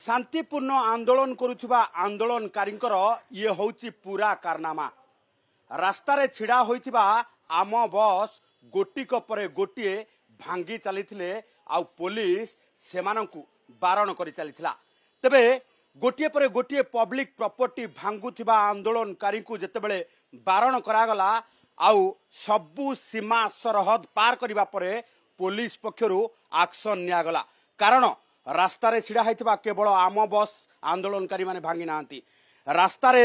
शांतिपूर्ण आंदोलन करुवा आंदोलनकारी ये हूँ पूरा कारनामा। रास्तार छिड़ा होइथिबा आम बस गोटिक पर गोटे भांगी चली आ पुलिस सेमानंकु बारण कर चली तेबे गोटे पर गोटे पब्लिक प्रॉपर्टी भांगुथिबा आंदोलनकारी को जेतेबेले बारण करागला आउ सबु सीमा सरहद पार करिबा परे पुलिस पक्षरु एक्शन नियागला। कारण रास्तार छिड़ा होइथिबा केवल आम बस आंदोलनकारी माने भांगी नांती। रास्तार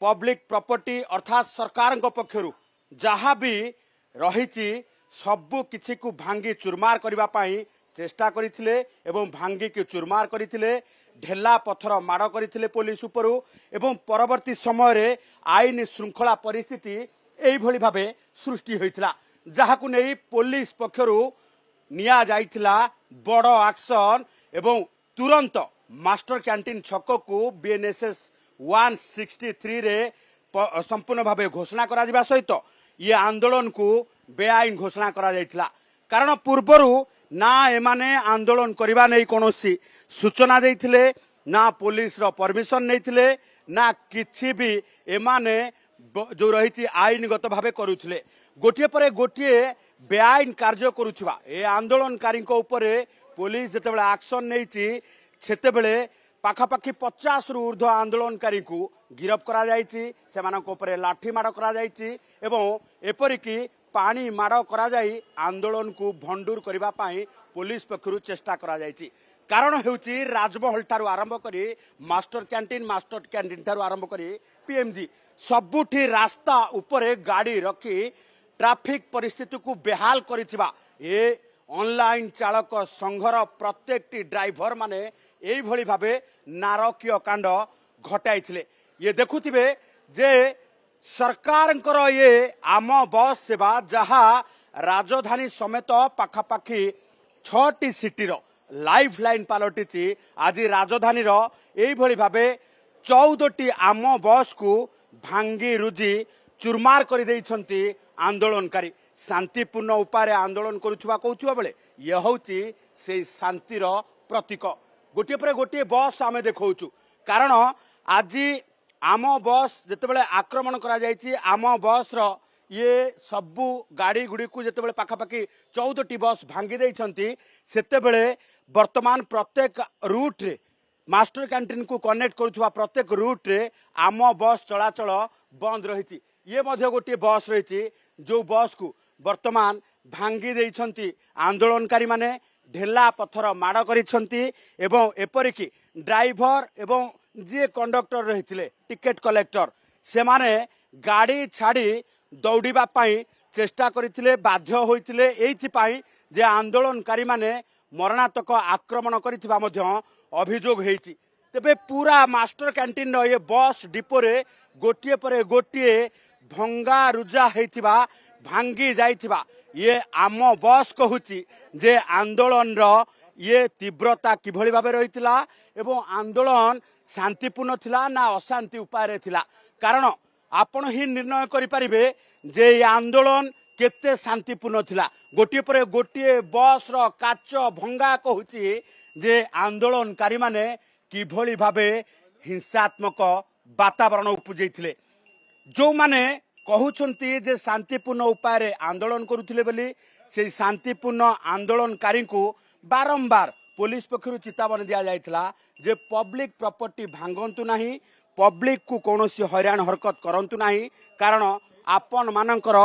पब्लिक प्रॉपर्टी अर्थात सरकार पक्षरु जहाँ भी रही सबु किछि को भांगी चुरमार करबा पई चेष्टा करिथिले एवं भांगी के चुरमार करिथिले। ढेला पथर माड़ करथिले पुलिस उपरु एवं परवर्ती समय रे आईन श्रृंखला परिस्थिति एई भली भाबे सृष्टि होइथिला, जहाकु नै पुलिस पक्षरु निया जाइथिला बड़ एक्शन एवं तुरंत मास्टर कैंटीन छक को बीएनएसएस 163 रे संपूर्ण भावे घोषणा करा जिबा सहित ये आंदोलन को बेआईन घोषणा करा जाइथिला। कारण पूर्वरु ना एमाने आंदोलन करबा नै कोनोसी सूचना देइथिले, ना पुलिस रो परमिशन नैथिले, ना किछि भी एमाने जो रही आईनगत भावे करुथिले। गोटिए पर गोटिए बेआईन कार्य करुथिबा ए आंदोलनकारी उपरे पुलिस जेतेबेले एक्शन नैछि सेतेबेले पाखापाखि 50 रु ऊर्ध्व आंदोलनकारी को गिरफ करा जाइछि। सेमानक उपरे लाठी माड़ करा जाइछि एवं एपरिकी पानी माड़ करा जाई आंदोलन को भंडूर करबा पई पुलिस पक्षरु चेष्टा करा जाइछि। कारण हेउछि राजमहल ठारू आरंभ करी मास्टर कैंटीन ठारू आरंभ करी पीएमजी सबुठी रास्ता उपरे गाड़ी रखी ट्रैफिक परिस्थिति को बेहाल करिथिबा ए ऑनलाइन चालक संघर प्रत्येक ड्राइवर माने एई भली भाबे नारकीय कांड घटाइथिले। ये देखुथिबे जे सरकार ये आम बस सेवा जहाँ राजधानी समेत पाखापाखि 6टी सिटीर लाइफ लाइन पलटि आज राजधानी यही भावे 14टी आम बस को भांगी रुजी चुरमार कर देइछंती आंदोलनकारी। शांतिपूर्ण उपाय आंदोलन करुवा कहूथिबा बेले ये होउची से शांतिर प्रतीक। गोटे पर गोटे बस आमे देखौचु। कारण आज आम बस जितेबाला आक्रमण करा जायछि आम बस रो ये सबु गाड़ी गुड़ी को जितेबाला पाखापाखि 14टी बस भांगी देइछंती सेतेबेले वर्तमान प्रत्येक रूट रे मास्टर कैंटीन को कनेक्ट करुवा प्रत्येक रूट रे आम बस चलाचल बंद रही। ये मध्य गोटे बस रही जो बस को वर्तमान भांगी देइछंती आंदोलनकारी माने ढेला पथर माड़ करिछंती एवं एपरिकी ड्राइवर एवं जी कंडक्टर रही टिकेट कलेक्टर से माने गाड़ी छाड़ी दौड़ीबा पई चेष्टा करथिले बाध्य होइथिले। एइथिपाई जे आंदोलनकारी माने मरणातक आक्रमण करिथिबा मध्य अभियोग हेइछि। तेबे पूरा मास्टर कैंटीन ये बस डिपो रे गोटिए पर गोटिए भंगा रुजा हेइथिबा भांगी जाइथिबा ये आम बस कहूची जे आंदोलन रो ये तीव्रता किभली भाबे रहितिला एवं आंदोलन शांतिपूर्ण थिला ना अशांति उपाय थिला। कारण आपण ही निर्णय करि परिबे जे ये आंदोलन केते शांतिपूर्ण थिला। गोटिए पर गोटिए बस रो काच भंगा कहूची जे आंदोलनकारी माने किभली भाबे हिंसात्मक वातावरण उपजैथिले। जो माने कहउछंती जे शांतिपूर्ण उपाय आंदोलन करुथिले बोली से शांतिपूर्ण आंदोलनकारी को बारंबार पुलिस पक्षरु चेतावनी दिया जाइथिला जे पब्लिक प्रॉपर्टी भांगंतु नाही, पब्लिक को कौनसी हैरान हरकत करंतु नाही। कारण आपण मानकर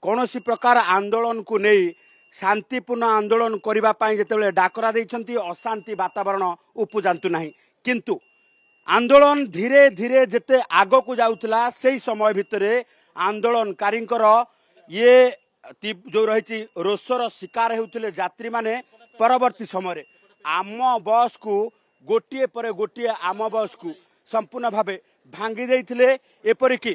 कौनसी प्रकार आंदोलन को नहीं शांतिपूर्ण आंदोलन करबा पई जेतेबेले डाकरा दैछंती अशांति वातावरण उपजांतु नाही। किंतु आंदोलन धीरे धीरे जेते आगो को जाउतला सेही समय भितरे आंदोलनकारी ये जो रही रोषर शिकार होते यात्री माने परवर्ती समय आम बस को गोटे पर गोटे आम बस को संपूर्ण भावे भांगी देइथिले। एपरिकी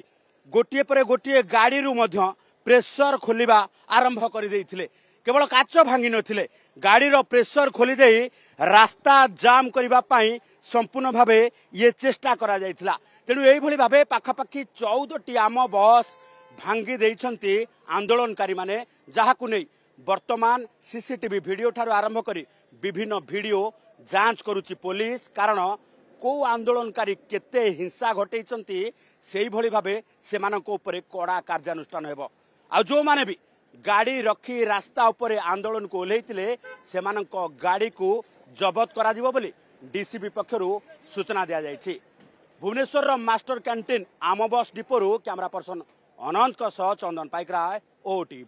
गोटे पर गोटे गाड़ी रु मध्य प्रेशर खोलिबा आरंभ कर देइथिले। केवल काच भांगी नथिले गाड़ी रो प्रेशर खोली देई रास्ता जाम करबा पई संपूर्ण भावे ये चेष्टा करा जाइथिला। तेणु यही भली भावे पाखापाखि 14टी आम बस भांगी देइछंती आंदोलनकारी माने, जहाकु नै वर्तमान सीसीटीवी वीडियो ठारू आरंभ करी विभिन्न वीडियो जांच करुची पुलिस कारण को आंदोलनकारी केते हिंसा घटैछन्ति सेही भली भाबे सेमानक उपरे कड़ा कार्यानुष्ठान हेबो आ जो माने भी गाड़ी रखी रास्ता उपरे आंदोलन को ओल्हेइतिले सेमानक गाड़ी को जबत करा जिवो बोली डीसीपी पक्षरु सूचना दिया जायछि। भुवनेश्वर मास्टर कैंटीन आम बस डिपोरु कैमरा पर्सन अनंत चंदन पाइकराय ओटीवी।